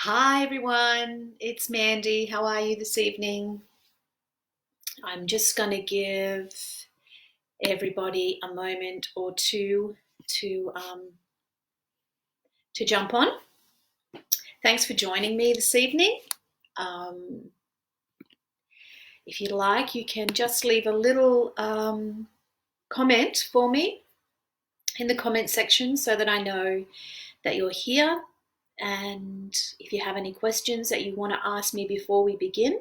Hi everyone, it's Mandy. How are you this evening? I'm just going to give everybody a moment or two to um, to jump on. Thanks for joining me this evening. Um, if you'd like, you can just leave a little comment for me in the comment section so that I know that you're here. And if you have any questions that you want to ask me before we begin,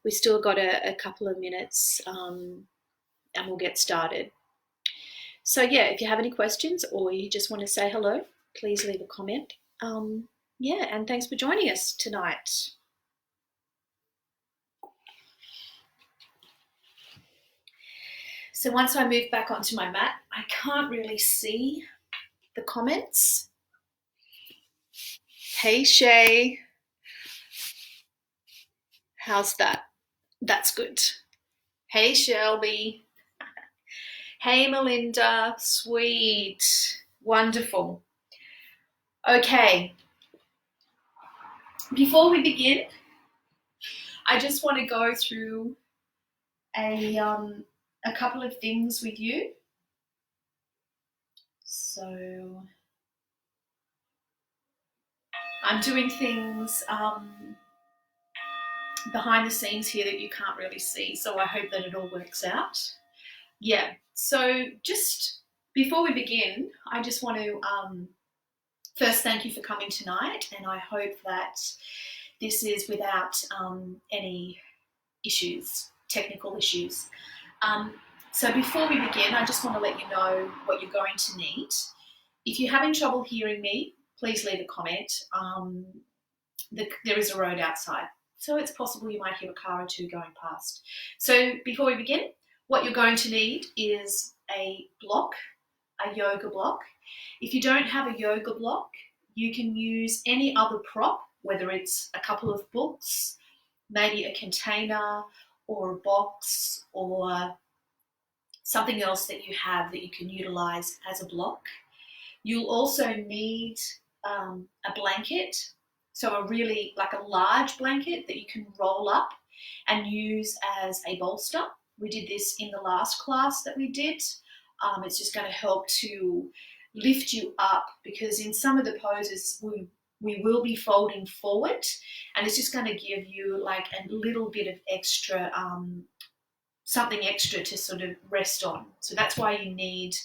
we've still got a couple of minutes and we'll get started. So yeah, if you have any questions or you just want to say hello, please leave a comment. Yeah, and thanks for joining us tonight. So once I move back onto my mat, I can't really see the comments. Hey Shay, how's that? That's good. Hey Shelby. Hey Melinda, sweet, wonderful. Okay, before we begin, I just want to go through a couple of things with you. So I'm doing things behind the scenes here that you can't really see, so I hope that it all works out. Yeah, so just before we begin, I just want to first thank you for coming tonight, and I hope that this is without any issues, technical issues. So before we begin, I just want to let you know what you're going to need. If you're having trouble hearing me, please leave a comment. There is a road outside, so it's possible you might hear a car or two going past. So before we begin, what you're going to need is a block, a yoga block. If you don't have a yoga block, you can use any other prop, whether it's a couple of books, maybe a container or a box or something else that you have that you can utilize as a block. You'll also need a blanket, so a really like a large blanket that you can roll up and use as a bolster. We did this in the last class that we did. It's just going to help to lift you up because in some of the poses we will be folding forward, and it's just going to give you like a little bit of extra something extra to sort of rest on. So that's why you need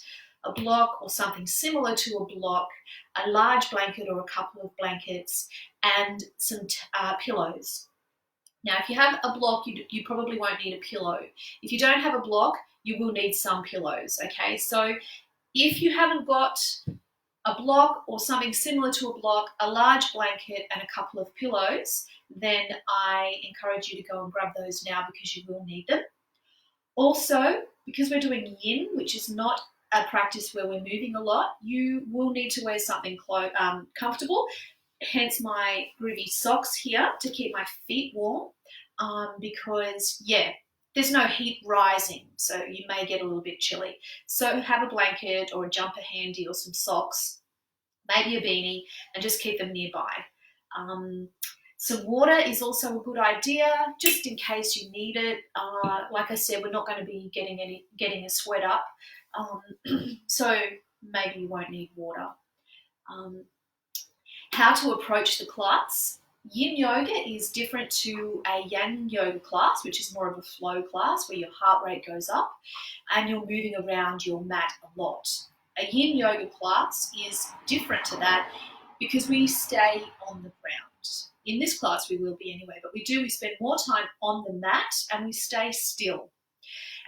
a block or something similar to a block, a large blanket or a couple of blankets, and some pillows. Now, if you have a block, you probably won't need a pillow. If you don't have a block, you will need some pillows, okay? So if you haven't got a block or something similar to a block, a large blanket and a couple of pillows, then I encourage you to go and grab those now because you will need them. Also, because we're doing yin, which is not a practice where we're moving a lot, you will need to wear something comfortable, hence my groovy socks here to keep my feet warm because, yeah, there's no heat rising, so you may get a little bit chilly. So have a blanket or a jumper handy or some socks, maybe a beanie, and just keep them nearby. Some water is also a good idea, just in case you need it. Like I said, we're not going to be getting a sweat up, so maybe you won't need water. How to approach the class. Yin Yoga is different to a Yang Yoga class, which is more of a flow class where your heart rate goes up and you're moving around your mat a lot. A Yin Yoga class is different to that because we stay on the ground. In this class we will be anyway, but we spend more time on the mat and we stay still.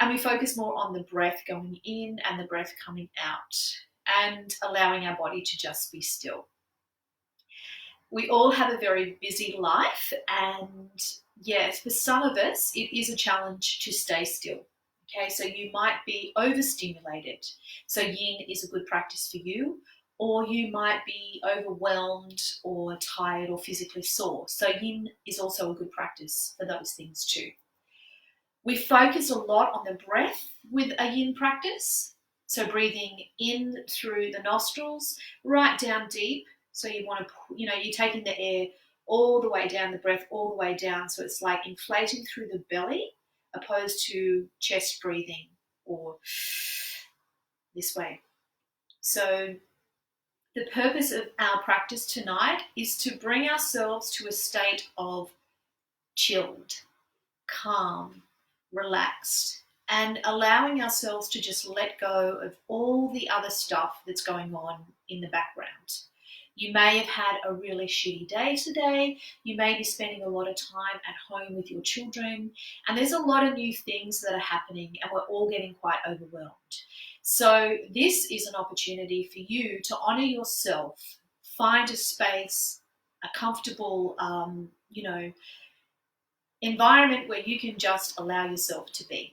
And we focus more on the breath going in and the breath coming out and allowing our body to just be still. We all have a very busy life, and yes, for some of us, it is a challenge to stay still. Okay, so you might be overstimulated. So yin is a good practice for you, or you might be overwhelmed or tired or physically sore. So yin is also a good practice for those things too. We focus a lot on the breath with a yin practice. So breathing in through the nostrils, right down deep. So you want to, you're taking the air all the way down, the breath all the way down. So it's like inflating through the belly opposed to chest breathing or this way. So the purpose of our practice tonight is to bring ourselves to a state of chilled, calm, relaxed, and allowing ourselves to just let go of all the other stuff that's going on in the background. You may have had a really shitty day today. You may be spending a lot of time at home with your children, and there's a lot of new things that are happening, and we're all getting quite overwhelmed. So this is an opportunity for you to honor yourself, find a space, a comfortable, environment where you can just allow yourself to be.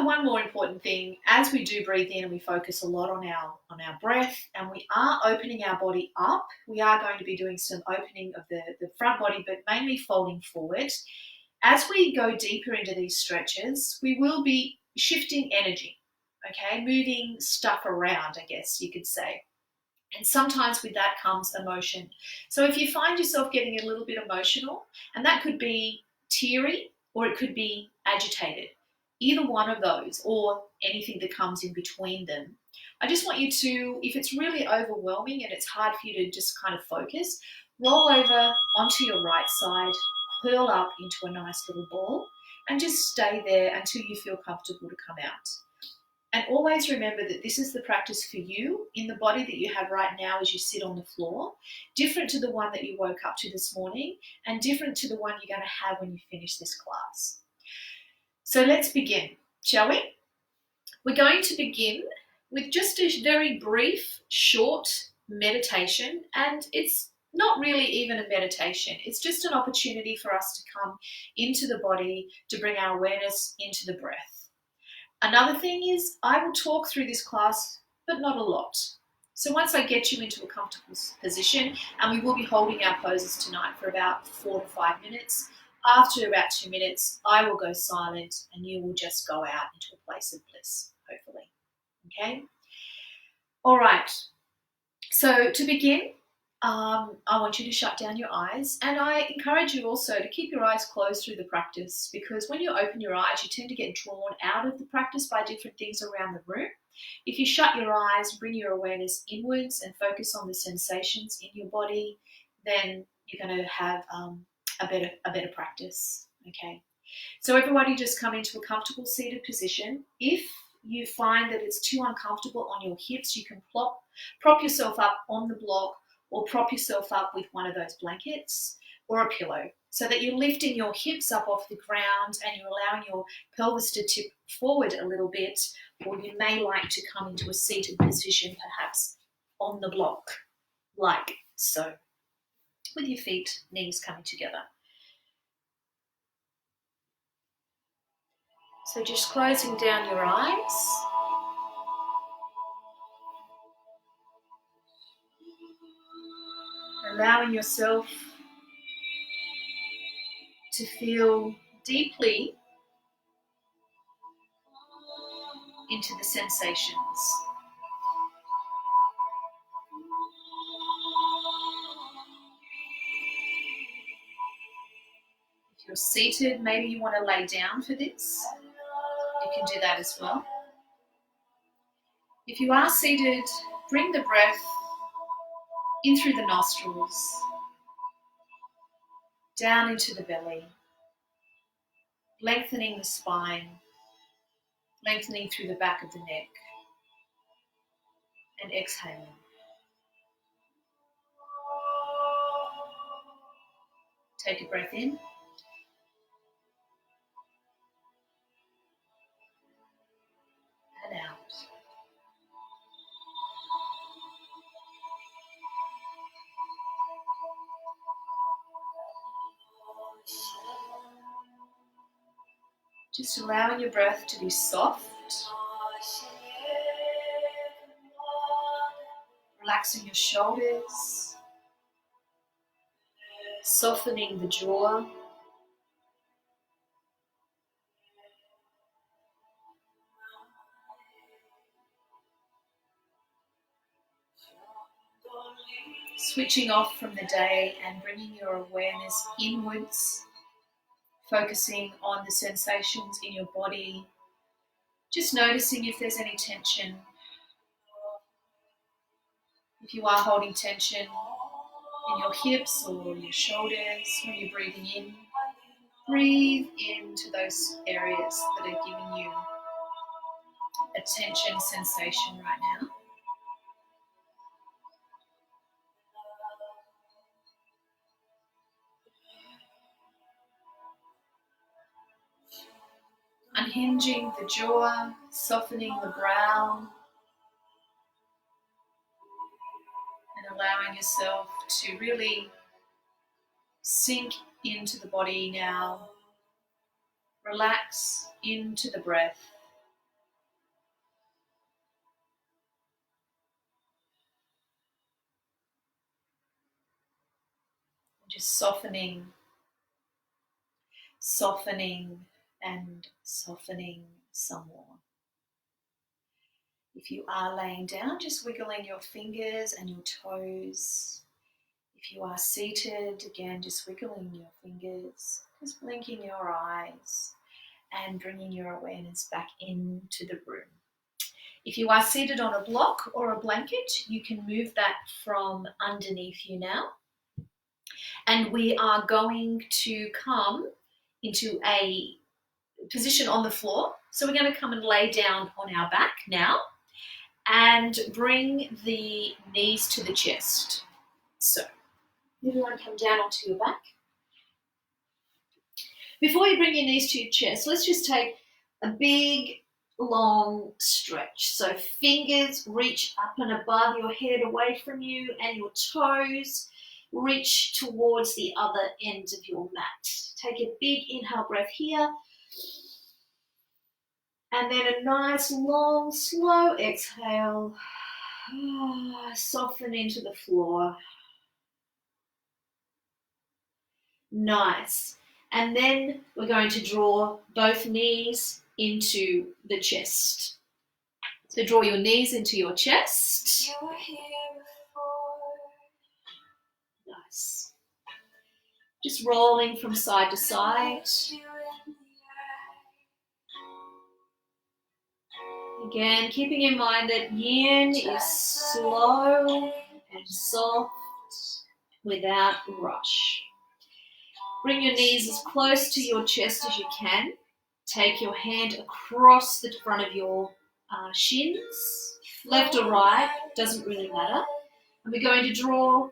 One more important thing, as we do breathe in and we focus a lot on our breath, and we are opening our body up, we are going to be doing some opening of the front body, but mainly folding forward. As we go deeper into these stretches, we will be shifting energy, okay, moving stuff around, I guess you could say. And sometimes with that comes emotion. So if you find yourself getting a little bit emotional, and that could be teary or it could be agitated, either one of those or anything that comes in between them, I just want you to, if it's really overwhelming and it's hard for you to just kind of focus, roll over onto your right side, curl up into a nice little ball, and just stay there until you feel comfortable to come out. And always remember that this is the practice for you in the body that you have right now as you sit on the floor, different to the one that you woke up to this morning, and different to the one you're going to have when you finish this class. So let's begin, shall we? We're going to begin with just a very brief, short meditation, and it's not really even a meditation. It's just an opportunity for us to come into the body, to bring our awareness into the breath. Another thing is I will talk through this class, but not a lot. So once I get you into a comfortable position, and we will be holding our poses tonight for about 4 to 5 minutes, after about 2 minutes, I will go silent and you will just go out into a place of bliss, hopefully. Okay? All right. So to begin, I want you to shut down your eyes, and I encourage you also to keep your eyes closed through the practice, because when you open your eyes, you tend to get drawn out of the practice by different things around the room. If you shut your eyes, bring your awareness inwards and focus on the sensations in your body, then you're going to have a better practice. Okay. So everybody just come into a comfortable seated position. If you find that it's too uncomfortable on your hips, you can prop yourself up on the block, or prop yourself up with one of those blankets or a pillow, so that you're lifting your hips up off the ground and you're allowing your pelvis to tip forward a little bit, or you may like to come into a seated position, perhaps on the block, like so, with your feet, knees coming together. So just closing down your eyes. Allowing yourself to feel deeply into the sensations. If you're seated, maybe you want to lay down for this. You can do that as well. If you are seated, bring the breath in through the nostrils, down into the belly, lengthening the spine, lengthening through the back of the neck, and exhaling. Take a breath in. And out. Just allowing your breath to be soft. Relaxing your shoulders. Softening the jaw. Switching off from the day and bringing your awareness inwards, focusing on the sensations in your body, just noticing if there's any tension. If you are holding tension in your hips or your shoulders when you're breathing in, breathe into those areas that are giving you a tension sensation right now. Unhinging the jaw, softening the brow, and allowing yourself to really sink into the body now. Relax into the breath. Just softening and softening some more. If you are laying down, just wiggling your fingers and your toes. If you are seated, again, just wiggling your fingers, just blinking your eyes and bringing your awareness back into the room. If you are seated on a block or a blanket, you can move that from underneath you now. And we are going to come into a position on the floor. So we're going to come and lay down on our back now and bring the knees to the chest. So everyone come down onto your back. Before you bring your knees to your chest, let's just take a big, long stretch. So fingers reach up and above your head away from you, and your toes reach towards the other end of your mat. Take a big inhale breath here. And then a nice, long, slow exhale. Soften into the floor. Nice. And then we're going to draw both knees into the chest. So draw your knees into your chest. You were here before. Nice. Just rolling from side to side. Again, keeping in mind that yin is slow and soft without rush. Bring your knees as close to your chest as you can. Take your hand across the front of your shins, left or right, doesn't really matter. And we're going to draw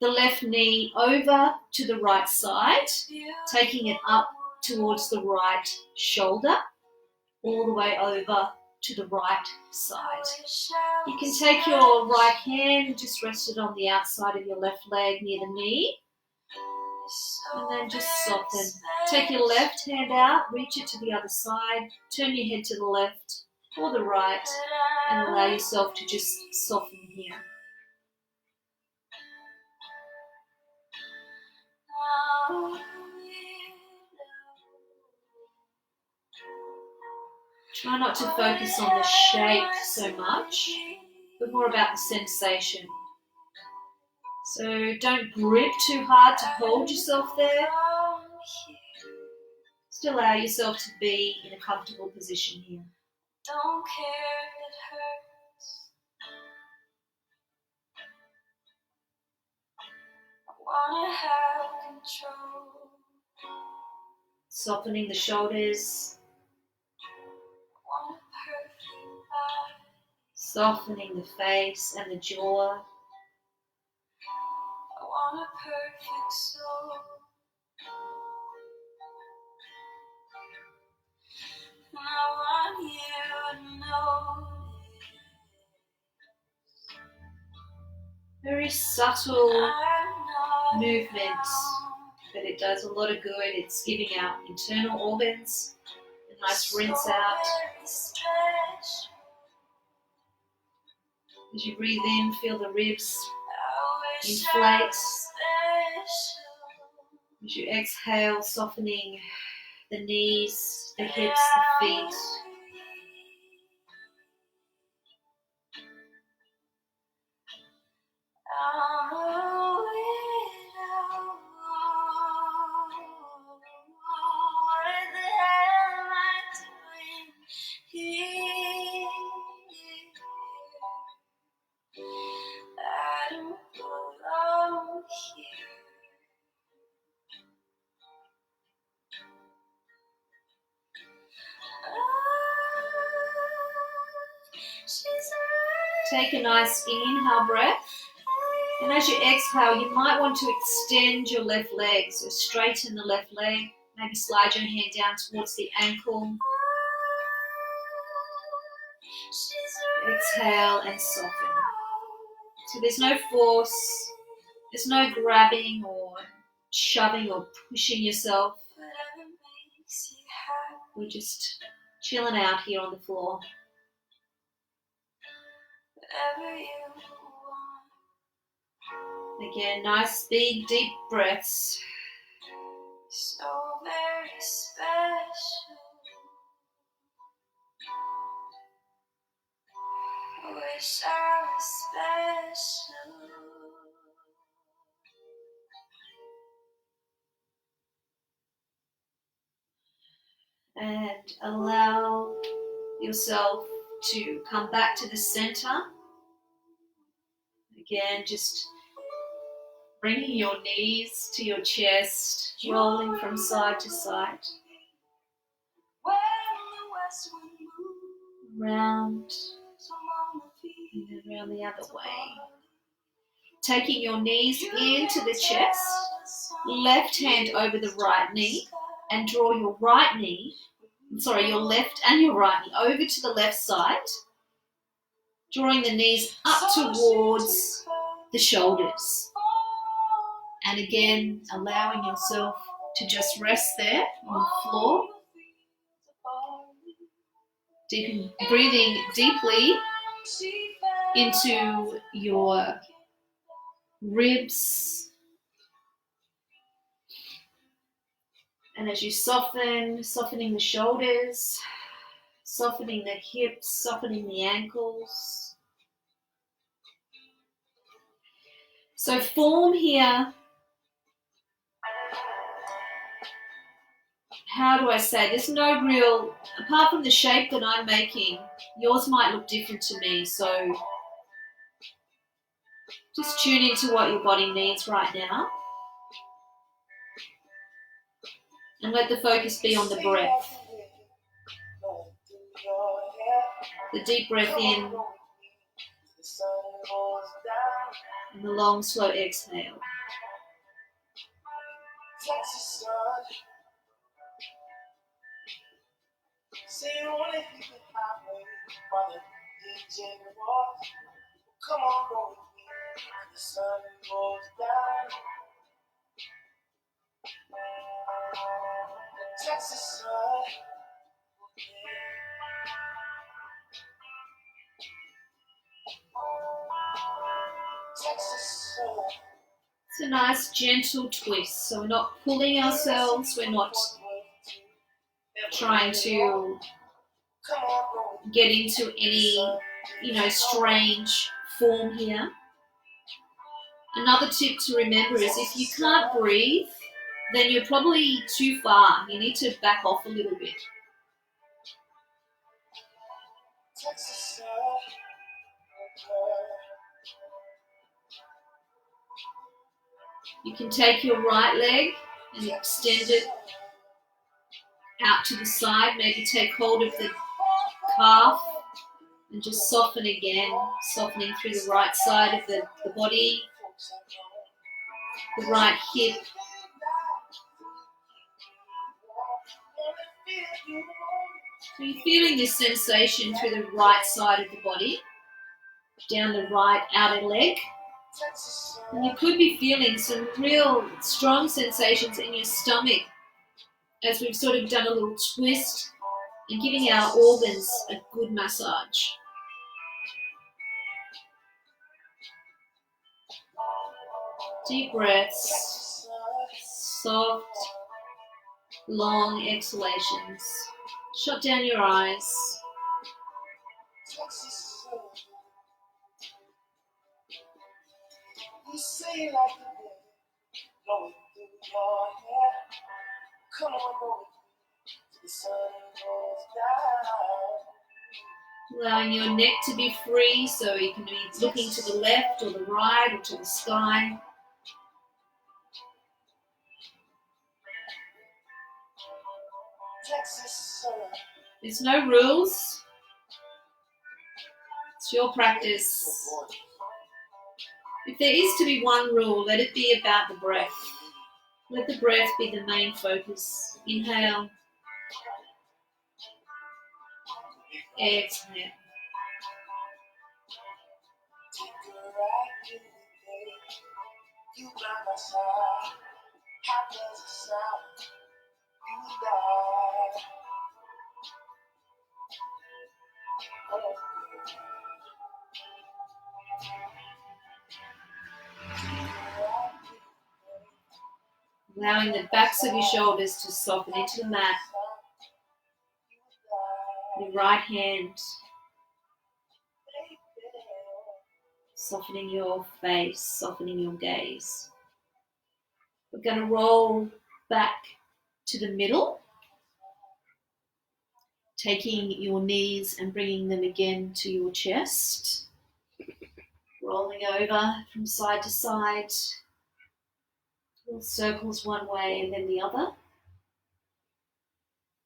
the left knee over to the right side, taking it up towards the right shoulder, all the way over to the right side. You can take your right hand and just rest it on the outside of your left leg near the knee. And then just soften. Take your left hand out, reach it to the other side, turn your head to the left or the right, and allow yourself to just soften here. Try not to focus on the shape so much, but more about the sensation. So don't grip too hard to hold yourself there. Just allow yourself to be in a comfortable position here. Don't care if it hurts. I wanna have control. Softening the shoulders. I want a perfect body. Softening the face and the jaw. I want a perfect soul. And I want you to know. Very subtle movements, but it does a lot of good. It's giving our internal organs a nice rinse out. As you breathe in, feel the ribs inflate. As you exhale, softening the knees, the hips, the feet. Take a nice inhale breath. And as you exhale, you might want to extend your left leg. So straighten the left leg. Maybe slide your hand down towards the ankle. Exhale and soften. So there's no force. There's no grabbing or shoving or pushing yourself. We're just chilling out here on the floor. Again, nice big deep breaths. So very special. I wish I was special. And allow yourself to come back to the center. Again, just bringing your knees to your chest, rolling from side to side. Round and then around the other way. Taking your knees into the chest, left hand over the right knee, and draw your your left and your right knee over to the left side, drawing the knees up towards the shoulders. And again, allowing yourself to just rest there on the floor. Breathing deeply into your ribs. And as you softening the shoulders, softening the hips, softening the ankles. So form here, how do I say, there's no real, apart from the shape that I'm making, yours might look different to me. So just tune into what your body needs right now. And let the focus be on the breath. The deep breath in and the long, slow exhale. Come on, go with me. The sun goes down. The Texas sun. Texas sun. It's a nice gentle twist. So we're not pulling ourselves. We're not trying to get into any, strange form here. Another tip to remember is if you can't breathe, then you're probably too far. You need to back off a little bit. You can take your right leg and extend it out to the side. Maybe take hold of the calf and just soften again, softening through the right side of the body, the right hip. So you're feeling this sensation through the right side of the body, down the right outer leg. And you could be feeling some real strong sensations in your stomach as we've sort of done a little twist and giving our organs a good massage. Deep breaths, soft, long exhalations. Shut down your eyes. Allowing your neck to be free, so you can be looking to the left or the right or to the sky. There's no rules. It's your practice. If there is to be one rule, let it be about the breath. Let the breath be the main focus. Inhale. Exhale. Allowing the backs of your shoulders to soften into the mat. Your right hand softening your face, softening your gaze. We're going to roll back to the middle, taking your knees and bringing them again to your chest. Rolling over from side to side. Little circles one way and then the other.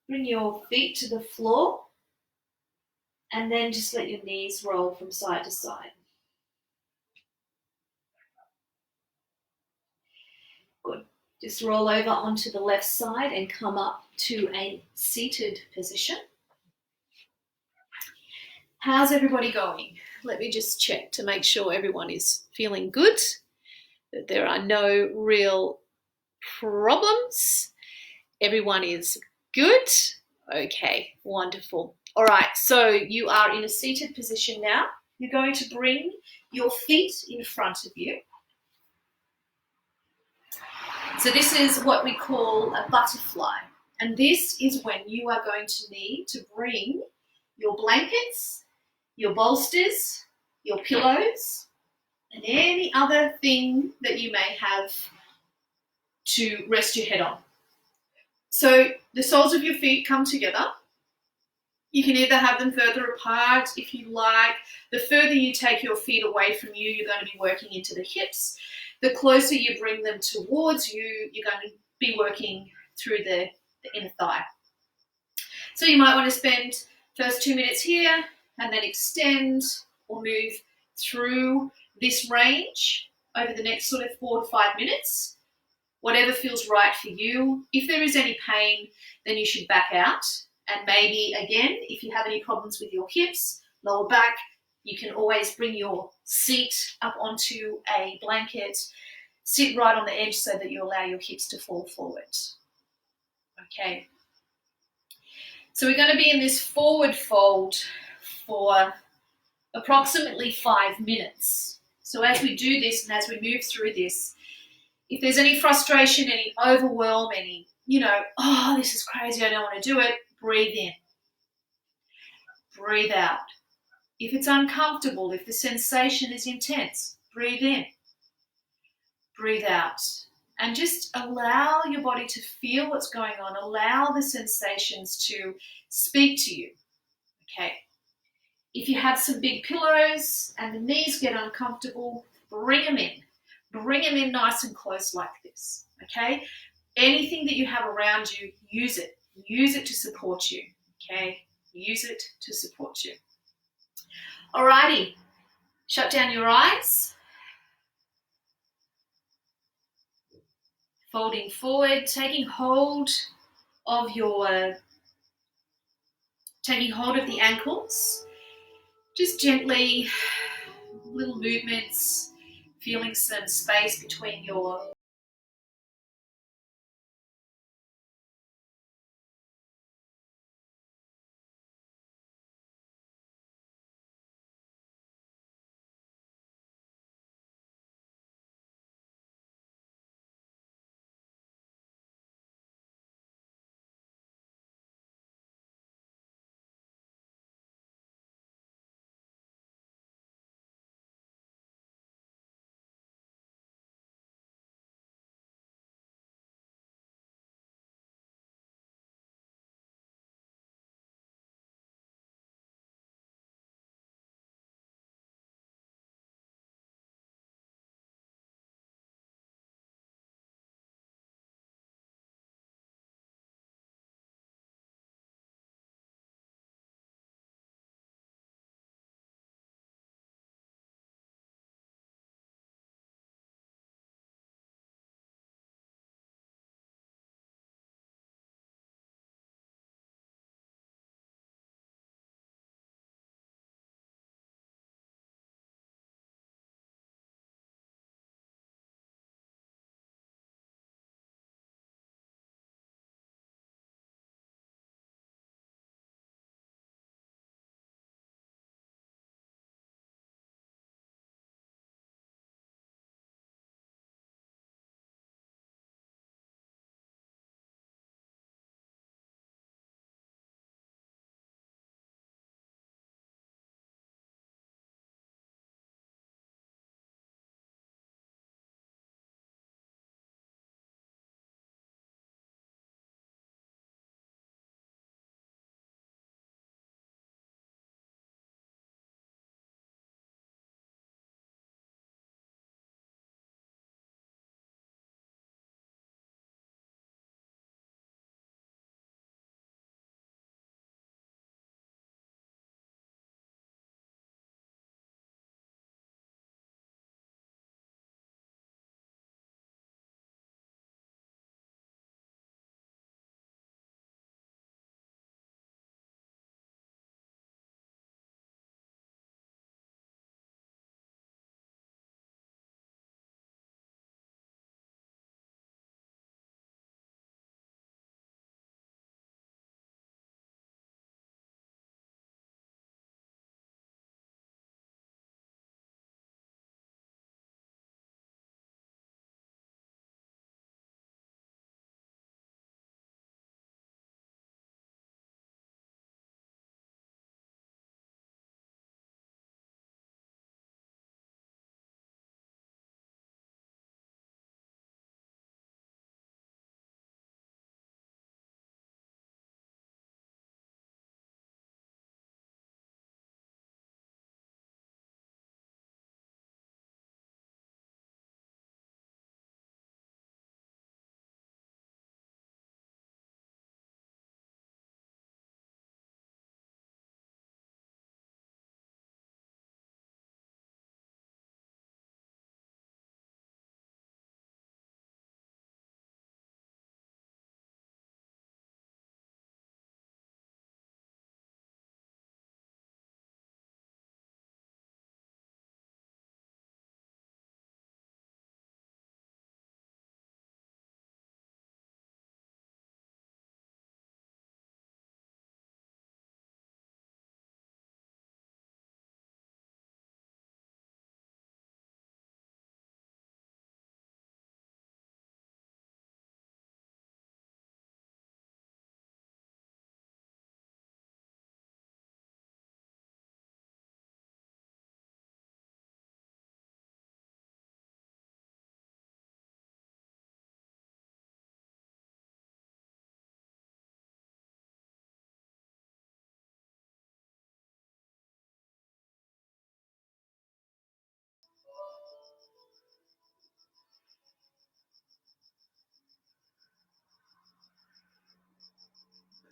Bring your feet to the floor and then just let your knees roll from side to side. Good. Just roll over onto the left side and come up to a seated position. How's everybody going? Let me just check to make sure everyone is feeling good, that there are no real problems. Everyone is good. Okay, wonderful. All right, so you are in a seated position now. You're going to bring your feet in front of you. So this is what we call a butterfly. And this is when you are going to need to bring your blankets, your bolsters, your pillows, and any other thing that you may have to rest your head on. So the soles of your feet come together. You can either have them further apart if you like. The further you take your feet away from you, you're going to be working into the hips. The closer you bring them towards you, you're going to be working through the inner thigh. So you might want to spend first 2 minutes here and then extend or move through this range over the next sort of 4 to 5 minutes. Whatever feels right for you. If there is any pain, then you should back out. And maybe, again, if you have any problems with your hips, lower back, you can always bring your seat up onto a blanket, sit right on the edge so that you allow your hips to fall forward. Okay. So we're going to be in this forward fold for approximately 5 minutes. So as we do this and as we move through this, if there's any frustration, any overwhelm, any, oh, this is crazy, I don't want to do it, breathe in. Breathe out. If it's uncomfortable, if the sensation is intense, breathe in. Breathe out. And just allow your body to feel what's going on. Allow the sensations to speak to you. Okay. If you have some big pillows and the knees get uncomfortable, bring them in. Bring them in nice and close like this. Okay. Anything that you have around you, use it. Use it to support you. Okay. Use it to support you. Alrighty. Shut down your eyes. Folding forward, taking hold of the ankles. Just gently, little movements, feeling some space between your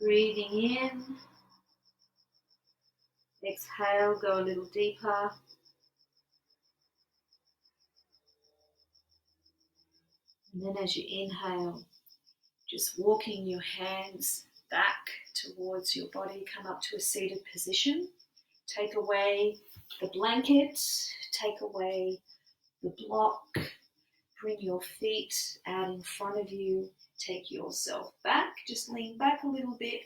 Breathing in. Exhale, go a little deeper. And then as you inhale, just walking your hands back towards your body, come up to a seated position. Take away the blanket, take away the block, bring your feet out in front of you, take yourself back, just lean back a little bit,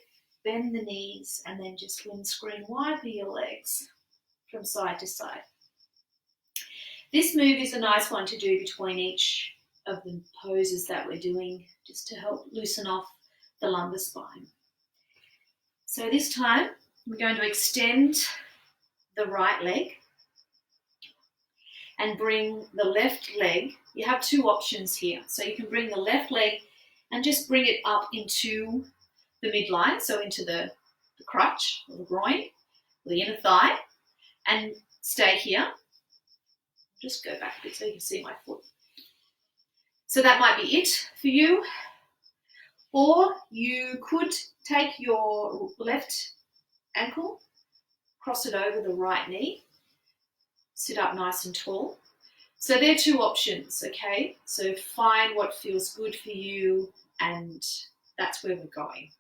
bend the knees, and then just windscreen wide for your legs from side to side. This move is a nice one to do between each of the poses that we're doing, just to help loosen off the lumbar spine. So this time, we're going to extend the right leg and bring the left leg. You have two options here. So you can bring the left leg and just bring it up into the midline, so into the crutch or the groin, or the inner thigh, and stay here. Just go back a bit so you can see my foot. So that might be it for you. Or you could take your left ankle, cross it over the right knee, sit up nice and tall. So there are two options, okay? So find what feels good for you, and that's where we're going.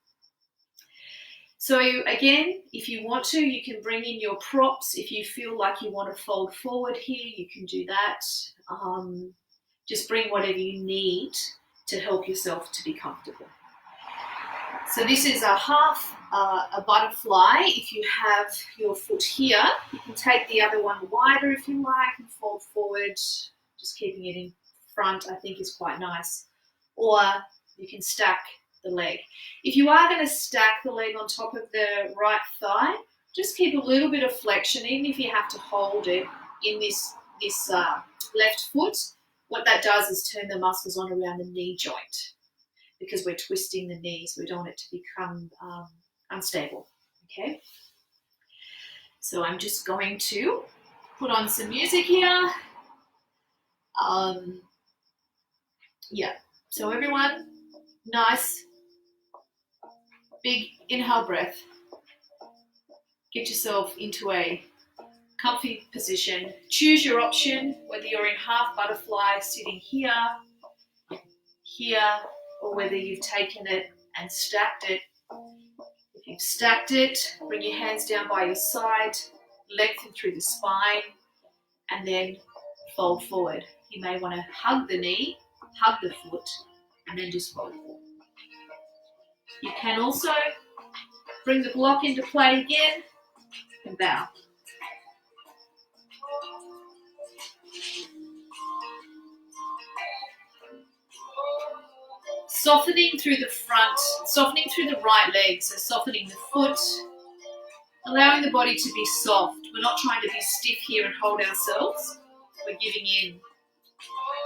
So again, if you want to, you can bring in your props. If you feel like you want to fold forward here, you can do that. Just bring whatever you need to help yourself to be comfortable. So this is a half a butterfly. If you have your foot here, you can take the other one wider if you like and fold forward. Just keeping it in front, I think, is quite nice. Or you can stack the leg. If you are going to stack the leg on top of the right thigh, just keep a little bit of flexion, even if you have to hold it in this left foot. What that does is turn the muscles on around the knee joint, because we're twisting the knees. We don't want it to become unstable, okay? So I'm just going to put on some music here. Yeah, so everyone, nice, big inhale breath. Get yourself into a comfy position. Choose your option, whether you're in half butterfly, sitting here, or whether you've taken it and stacked it. If you've stacked it, bring your hands down by your side, lengthen through the spine, and then fold forward. You may want to hug the knee, hug the foot, and then just fold forward. You can also bring the block into play again and bow. Softening through the front, softening through the right leg, so softening the foot, allowing the body to be soft. We're not trying to be stiff here and hold ourselves. We're giving in.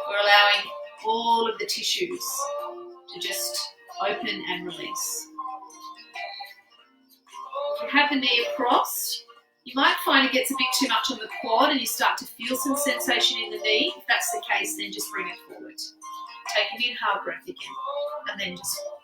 We're allowing all of the tissues to just open and release. If you have the knee across, you might find it gets a bit too much on the quad and you start to feel some sensation in the knee. If that's the case, then just bring it forward. Take an inhale breath again, and then just fold.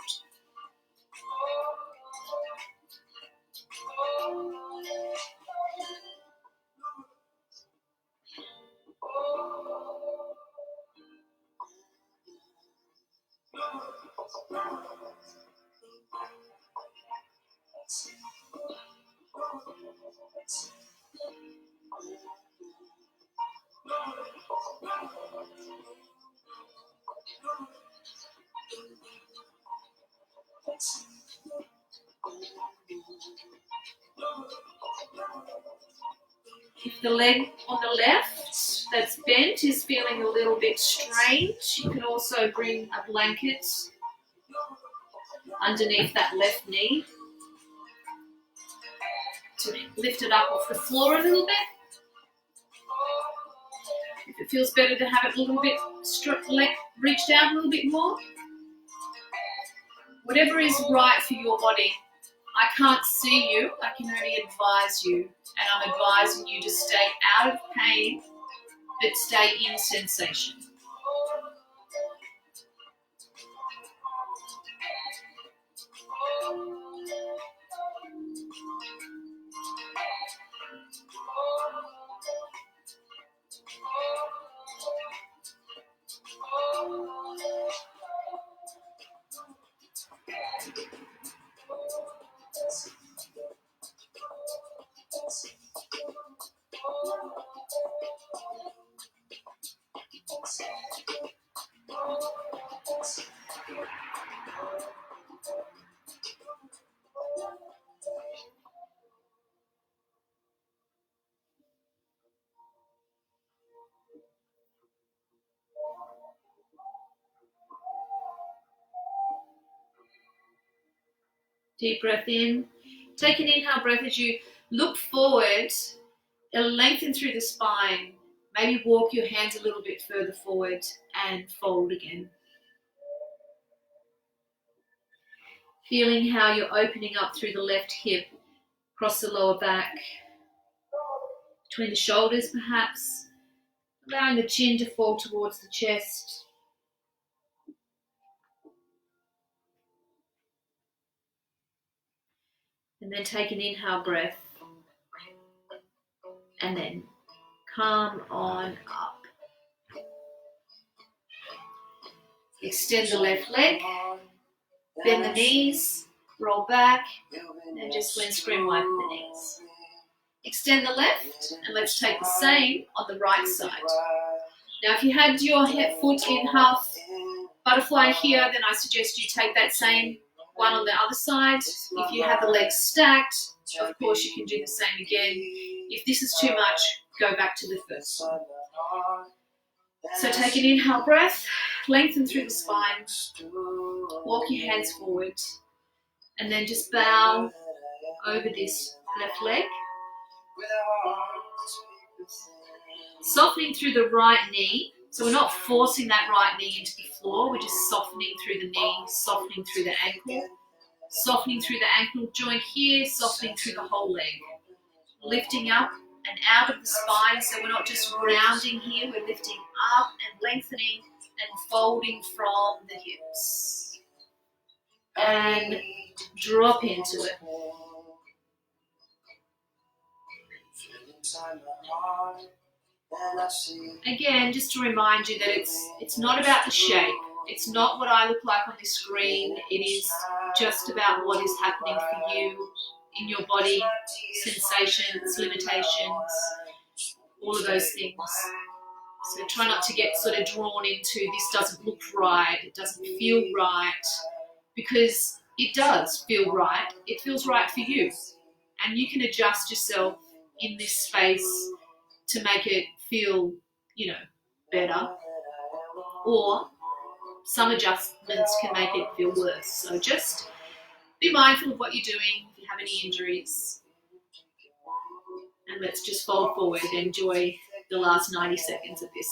If the leg on the left that's bent is feeling a little bit strange, you can also bring a blanket underneath that left knee to lift it up off the floor a little bit. If it feels better to have it a little bit reach down a little bit more. Whatever is right for your body. I can't see you, I can only advise you, and I'm advising you to stay out of pain, but stay in sensation. Deep breath in. Take an inhale breath as you look forward and lengthen through the spine. Maybe walk your hands a little bit further forward and fold again. Feeling how you're opening up through the left hip, across the lower back, between the shoulders perhaps, allowing the chin to fall towards the chest. And then take an inhale breath and then come on up. Extend the left leg, bend the knees, roll back, and just windscreen wipe the knees. Extend the left, and let's take the same on the right side. Now if you had your foot in half butterfly here, then I suggest you take that same one on the other side. If you have the legs stacked, of course you can do the same again. If this is too much, go back to the first one. So take an inhale breath, lengthen through the spine, walk your hands forward, and then just bow over this left leg. Softening through the right knee, so we're not forcing that right knee into the floor, we're just softening through the knee, softening through the ankle, softening through the ankle joint here, softening through the whole leg. Lifting up and out of the spine, so we're not just rounding here, we're lifting up and lengthening and folding from the hips. And drop into it. Again, just to remind you that it's not about the shape. It's not what I look like on this screen. It is just about what is happening for you in your body, sensations, limitations, all of those things. So try not to get sort of drawn into this doesn't look right, it doesn't feel right, because it does feel right. It feels right for you. And you can adjust yourself in this space to make it feel, better. Or some adjustments can make it feel worse. So just be mindful of what you're doing if you have any injuries. And let's just fold forward and enjoy the last 90 seconds of this.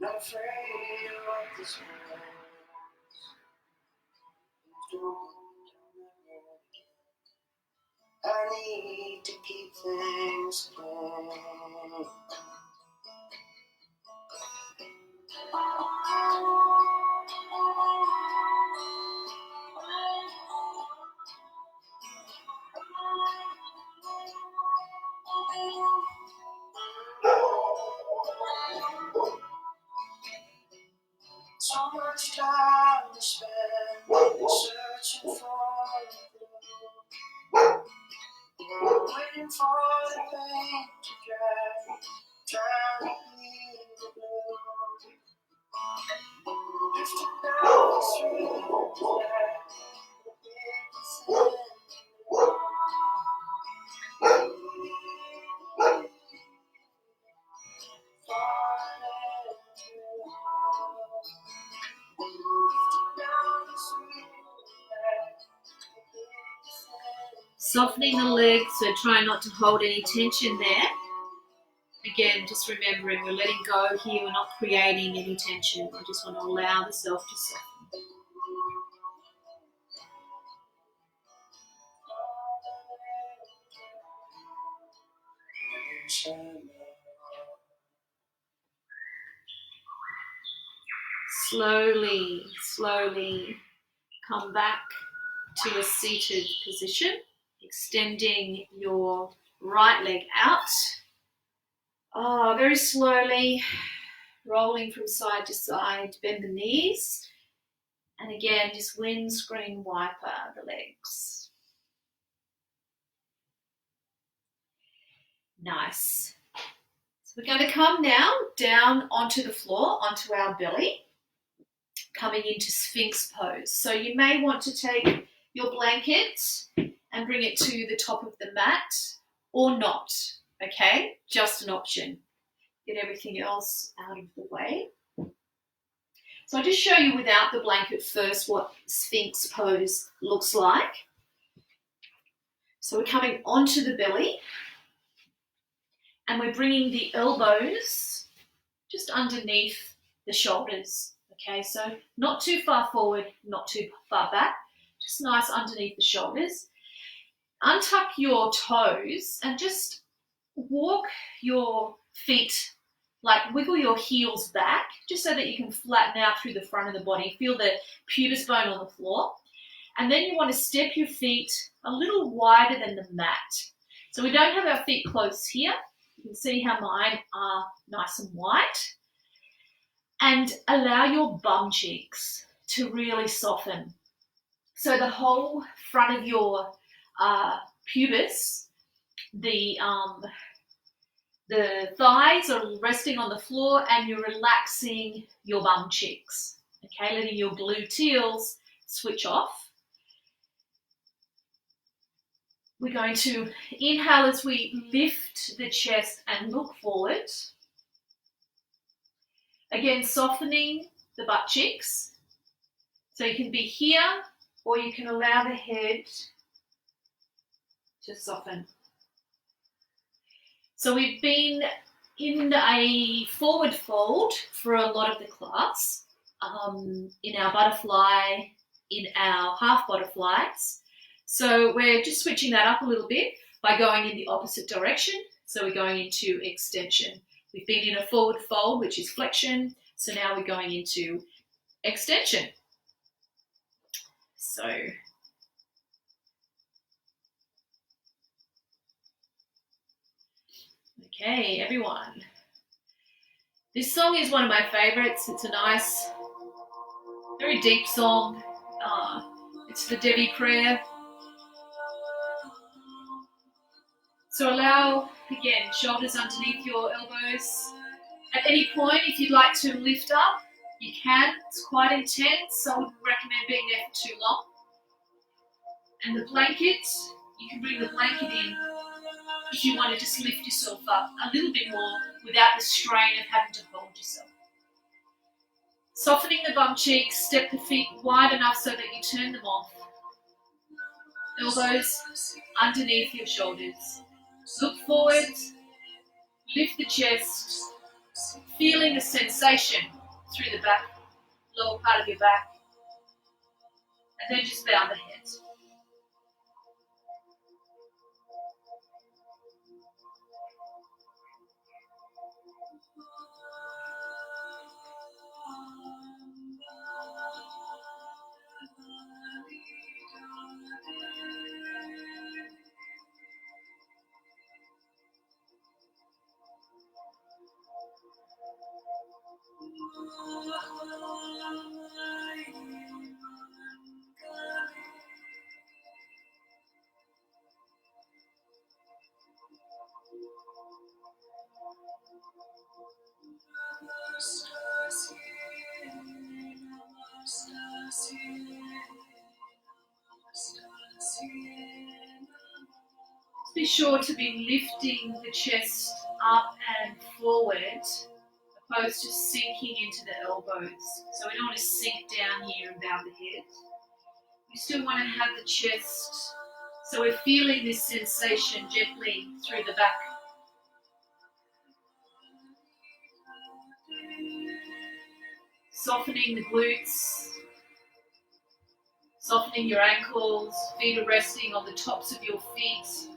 Not afraid of this world. I need to keep things clean. So much time to spend searching for the waiting for the pain to dry, trying to leave the blue. Drifting down the street, softening the legs, so try not to hold any tension there. Again, just remembering we're letting go here, we're not creating any tension. We just want to allow the self to soften. Slowly come back to a seated position, extending your right leg out. Very slowly rolling from side to side, bend the knees. And again, just windscreen wiper the legs. Nice. So we're going to come now down onto the floor, onto our belly, coming into Sphinx pose. So you may want to take your blanket and bring it to the top of the mat or not, okay? Just an option. Get everything else out of the way. So I'll just show you without the blanket first what Sphinx pose looks like. So we're coming onto the belly and we're bringing the elbows just underneath the shoulders. Okay, so not too far forward, not too far back, just nice underneath the shoulders. Untuck your toes and just walk your feet, like wiggle your heels back, just so that you can flatten out through the front of the body. Feel the pubis bone on the floor. And then you want to step your feet a little wider than the mat. So we don't have our feet close here. You can see how mine are nice and wide. And allow your bum cheeks to really soften. So the whole front of your pubis, the thighs are resting on the floor and you're relaxing your bum cheeks, okay, letting your gluteals switch off. We're going to inhale as we lift the chest and look forward. Again, softening the butt cheeks. So you can be here or you can allow the head to soften. So we've been in a forward fold for a lot of the class, in our butterfly, in our half butterflies. So we're just switching that up a little bit by going in the opposite direction. So we're going into extension. We've been in a forward fold, which is flexion. So now we're going into extension. So okay, everyone. This song is one of my favorites. It's a nice, very deep song. It's the Debbie prayer. So allow, again, shoulders underneath your elbows. At any point, if you'd like to lift up, you can. It's quite intense, so I wouldn't recommend being there for too long. And the blanket, you can bring the blanket in if you want to just lift yourself up a little bit more without the strain of having to hold yourself. Softening the bum cheeks, step the feet wide enough so that you turn them off. Elbows underneath your shoulders. Look forward, lift the chest, feeling the sensation through the back, lower part of your back, and then just bow the head. Be sure to be lifting the chest up and forward, opposed to sinking into the elbows. So we don't want to sink down here and bow the head. We still want to have the chest, so we're feeling this sensation gently through the back. Softening the glutes, softening your ankles, feet are resting on the tops of your feet.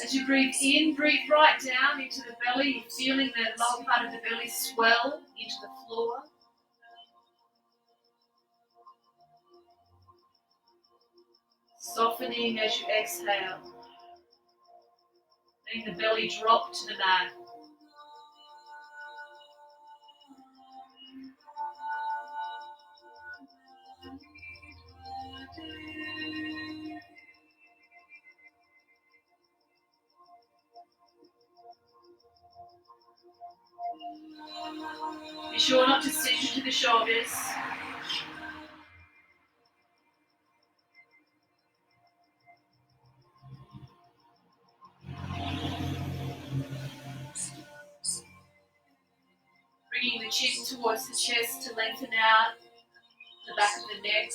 As you breathe in, breathe right down into the belly, feeling the lower part of the belly swell into the floor. Softening as you exhale. Letting the belly drop to the mat. Be sure not to sink into the shoulders. Bringing the chin towards the chest to lengthen out the back of the neck.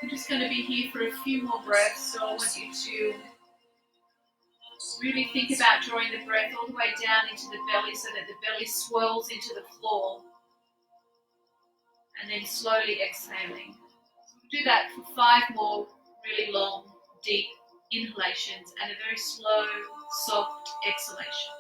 I'm just going to be here for a few more breaths, so I want you to really think about drawing the breath all the way down into the belly so that the belly swells into the floor, and then slowly exhaling. So we'll do that for 5 more really long, deep inhalations and a very slow, soft exhalation.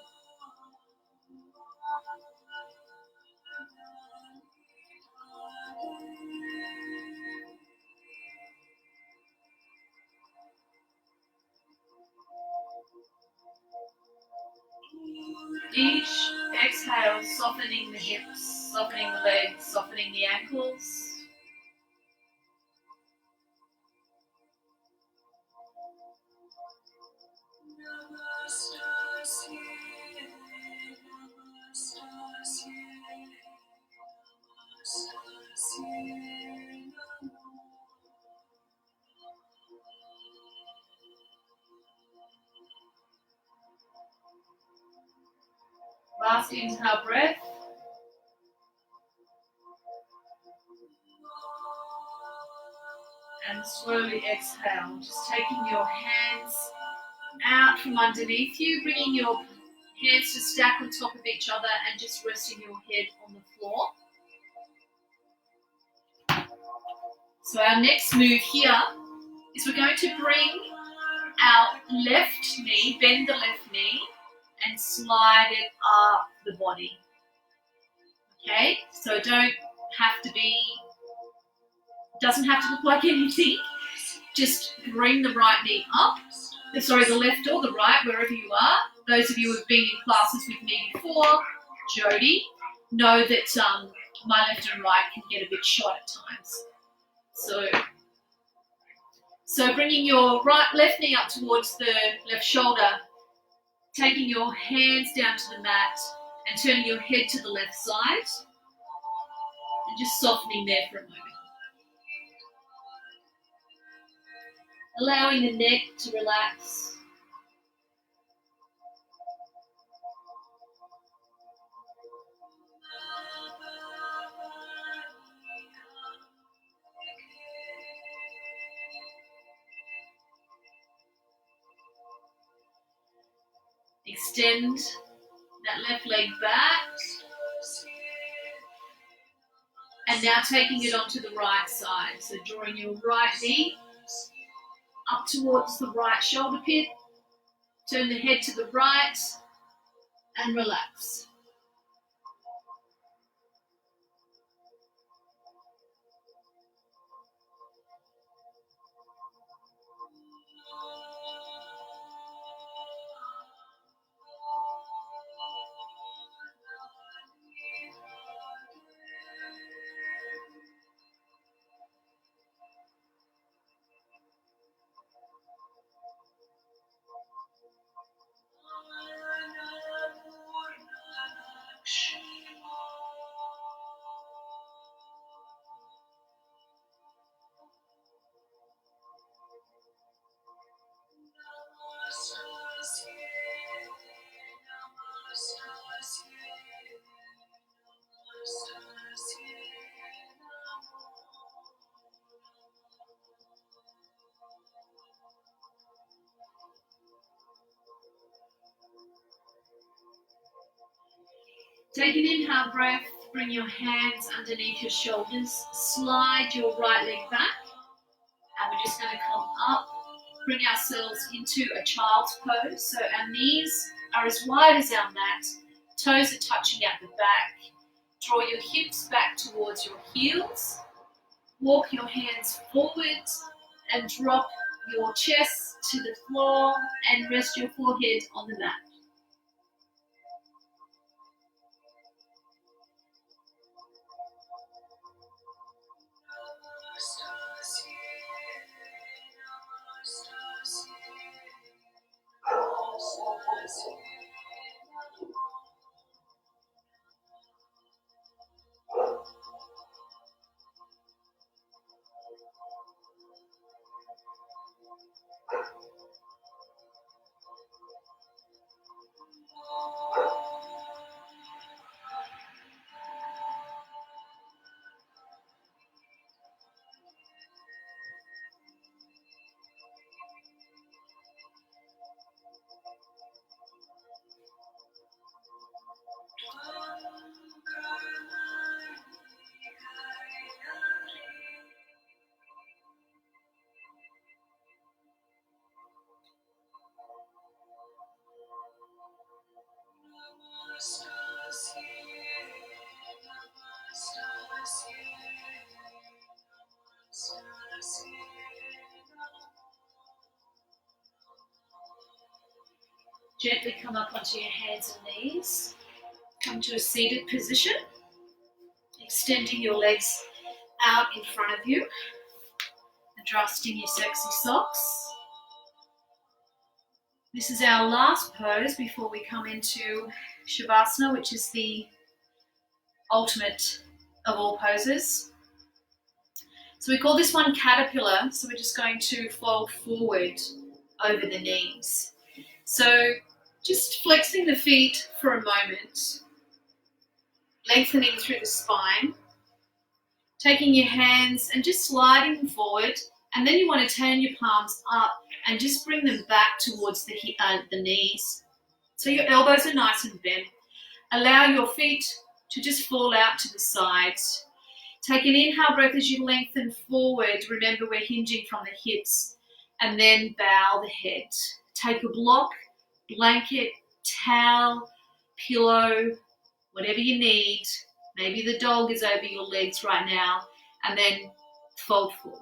Each exhale, softening the hips, softening the legs, softening the ankles. Last inhale breath. And slowly exhale, just taking your hands out from underneath you, bringing your hands to stack on top of each other and just resting your head on the floor. So our next move here is we're going to bring our left knee, bend the left knee and slide it up the body. Okay, so doesn't have to look like anything. Just bring the right knee up, the left or the right, wherever you are. Those of you who have been in classes with me before, Jody, know that my left and right can get a bit short at times. So bringing your left knee up towards the left shoulder, taking your hands down to the mat and turning your head to the left side and just softening there for a moment. Allowing the neck to relax. Extend that left leg back. And now taking it onto the right side. So drawing your right knee up towards the right shoulder pit. Turn the head to the right and relax. Take an inhale breath, bring your hands underneath your shoulders, slide your right leg back, and we're just going to come up, bring ourselves into a child's pose. So our knees are as wide as our mat, toes are touching at the back. Draw your hips back towards your heels, walk your hands forward and drop your chest to the floor and rest your forehead on the mat. Gently come up onto your hands and knees. Come to a seated position, extending your legs out in front of you, adjusting your sexy socks. This is our last pose before we come into Shavasana, which is the ultimate of all poses. So we call this one caterpillar, so we're just going to fold forward over the knees. So just flexing the feet for a moment, lengthening through the spine, taking your hands and just sliding them forward, and then you want to turn your palms up and just bring them back towards the knees. So your elbows are nice and bent. Allow your feet to just fall out to the sides. Take an inhale breath as you lengthen forward. Remember, we're hinging from the hips, and then bow the head. Take a block, blanket, towel, pillow, whatever you need. Maybe the dog is over your legs right now, and then fold forward.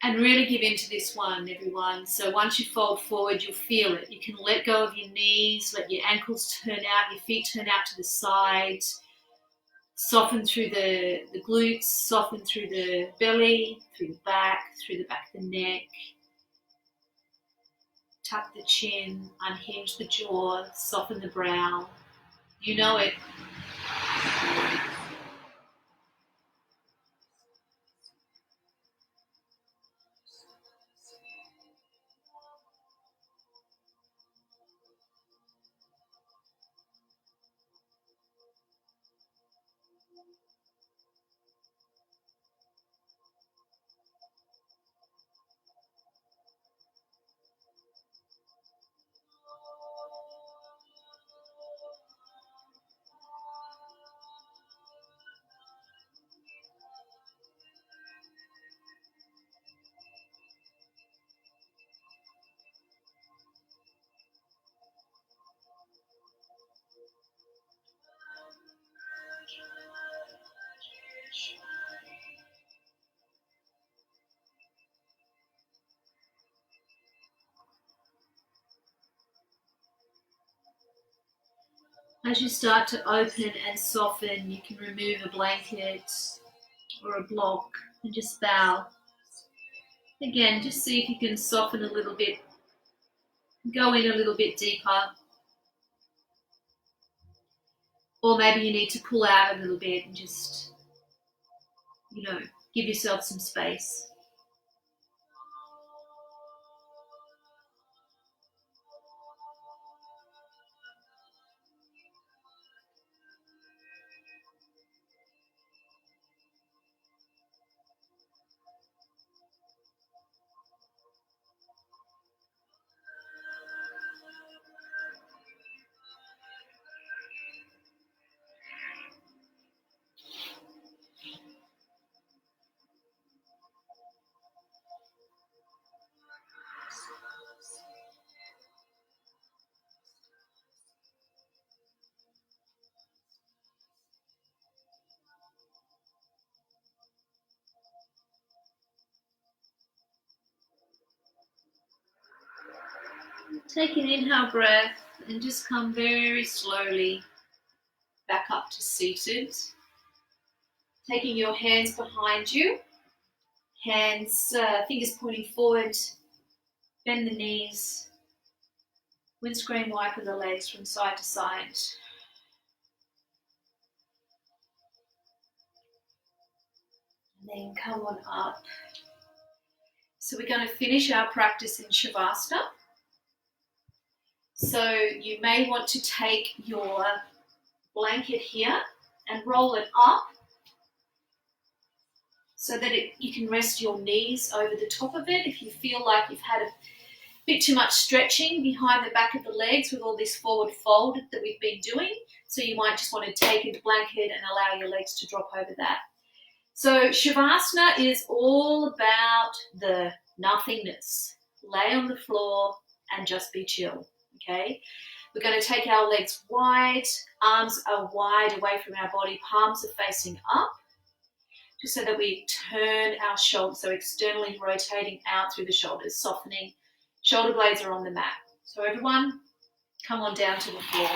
And really give into this one, everyone. So once you fold forward, you'll feel it. You can let go of your knees, let your ankles turn out, your feet turn out to the sides. Soften through the glutes, soften through the belly, through the back of the neck. Tuck the chin, unhinge the jaw, soften the brow. You know it. As you start to open and soften, you can remove a blanket or a block and just bow. Again, just see if you can soften a little bit, go in a little bit deeper. Or maybe you need to pull out a little bit and just, give yourself some space. Take an inhale breath and just come very slowly back up to seated. Taking your hands behind you, fingers pointing forward, bend the knees, windscreen wiper the legs from side to side. And then come on up. So we're going to finish our practice in Shavasana. So you may want to take your blanket here and roll it up so that you can rest your knees over the top of it. If you feel like you've had a bit too much stretching behind the back of the legs with all this forward fold that we've been doing, so you might just want to take the blanket and allow your legs to drop over that. So Shavasana is all about the nothingness. Lay on the floor and just be chill, okay? We're going to take our legs wide, arms are wide away from our body, palms are facing up, just so that we turn our shoulders, so externally rotating out through the shoulders, softening. Shoulder blades are on the mat. So everyone, come on down to the floor.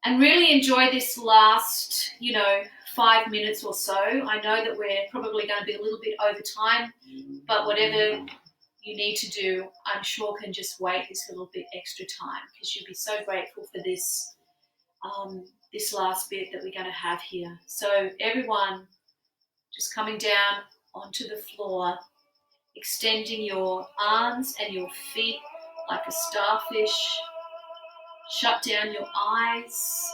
And really enjoy this last, 5 minutes or so. I know that we're probably going to be a little bit over time, but whatever you need to do, I'm sure can just wait this little bit extra time, because you'll be so grateful for this, this last bit that we're going to have here. So everyone, just coming down onto the floor, extending your arms and your feet like a starfish. Shut down your eyes,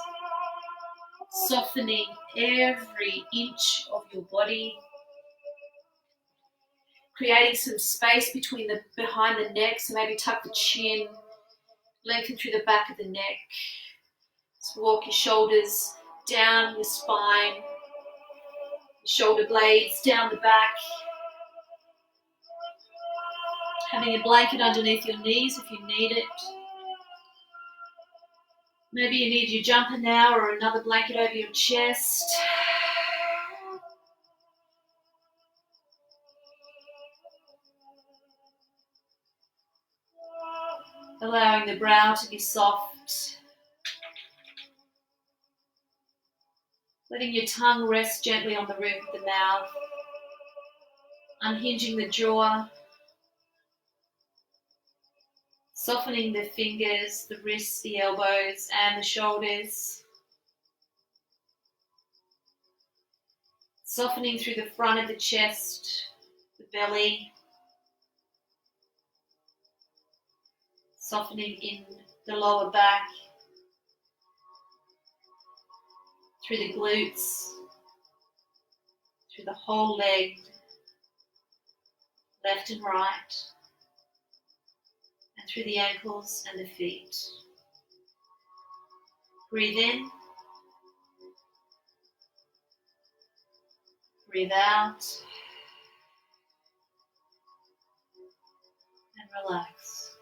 softening every inch of your body, creating some space behind the neck, so maybe tuck the chin, lengthen through the back of the neck. Just walk your shoulders down your spine, shoulder blades down the back. Having a blanket underneath your knees if you need it. Maybe you need your jumper now or another blanket over your chest. Allowing the brow to be soft. Letting your tongue rest gently on the roof of the mouth. Unhinging the jaw. Softening the fingers, the wrists, the elbows, and the shoulders. Softening through the front of the chest, the belly. Softening in the lower back. Through the glutes. Through the whole leg. Left and right. And through the ankles and the feet. Breathe in. Breathe out. And relax.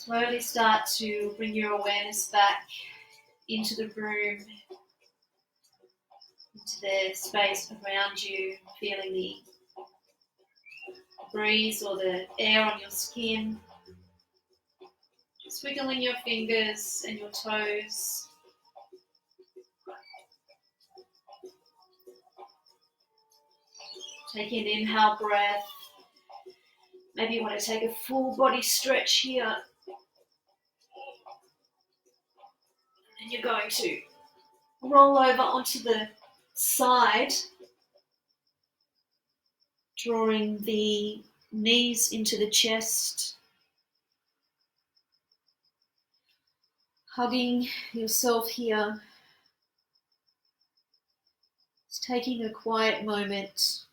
Slowly start to bring your awareness back into the room, into the space around you, feeling the breeze or the air on your skin. Just wiggling your fingers and your toes. Take an inhale breath. Maybe you want to take a full body stretch here. And you're going to roll over onto the side, drawing the knees into the chest, hugging yourself here. Just taking a quiet moment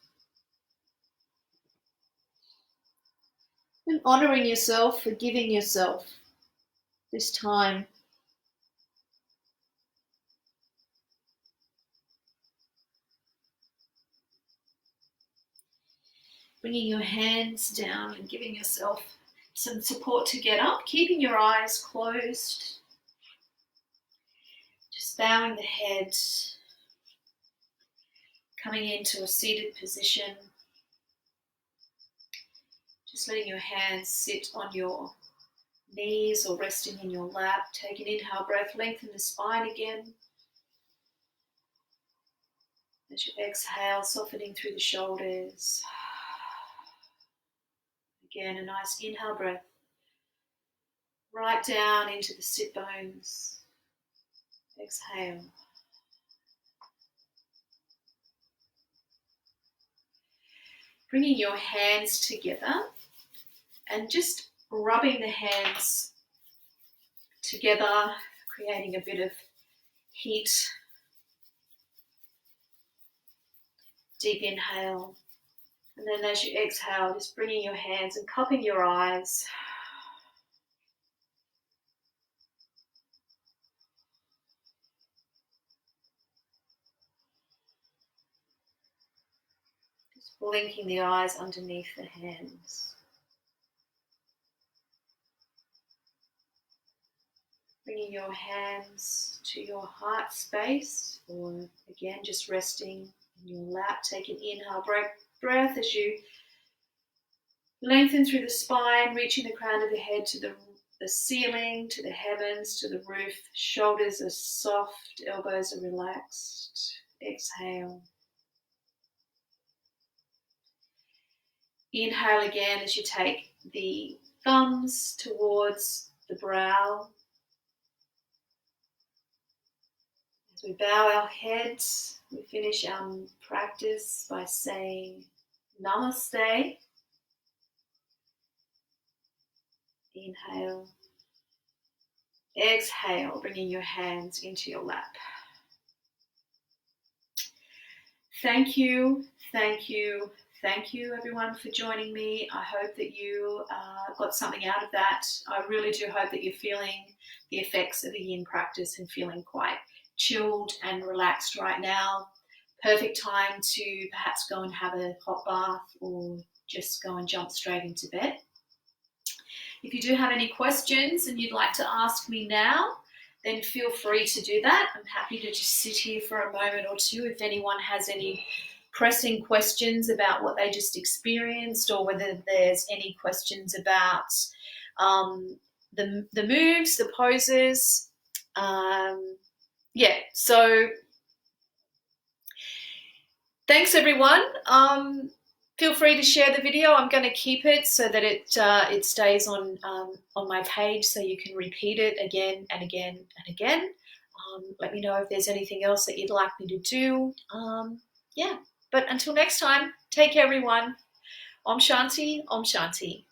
and honoring yourself for giving yourself this time. Bringing your hands down and giving yourself some support to get up, keeping your eyes closed. Just bowing the head, coming into a seated position. Just letting your hands sit on your knees or resting in your lap. Take an inhale breath, lengthen the spine again. As you exhale, softening through the shoulders. Again, a nice inhale breath. Right down into the sit bones. Exhale. Bringing your hands together and just rubbing the hands together, creating a bit of heat. Deep inhale. And then as you exhale, just bringing your hands and cupping your eyes. Just blinking the eyes underneath the hands. Bringing your hands to your heart space, or again, just resting in your lap. Take an inhale breath as you lengthen through the spine, reaching the crown of the head to the ceiling, to the heavens, to the roof. Shoulders are soft, elbows are relaxed. Exhale. Inhale again as you take the thumbs towards the brow. As we bow our heads, we finish our practice by saying Namaste. Inhale. Exhale, bringing your hands into your lap. Thank you, thank you, thank you everyone for joining me. I hope that you got something out of that. I really do hope that you're feeling the effects of the yin practice and feeling quite chilled and relaxed right now. Perfect time to perhaps go and have a hot bath or just go and jump straight into bed. If you do have any questions and you'd like to ask me now, then feel free to do that. I'm happy to just sit here for a moment or two if anyone has any pressing questions about what they just experienced, or whether there's any questions about the moves, the poses. So thanks everyone. Feel free to share the video. I'm going to keep it so that it stays on my page, so you can repeat it again and again and again. Let me know if there's anything else that you'd like me to do. But until next time, take care everyone. Om Shanti, Om Shanti.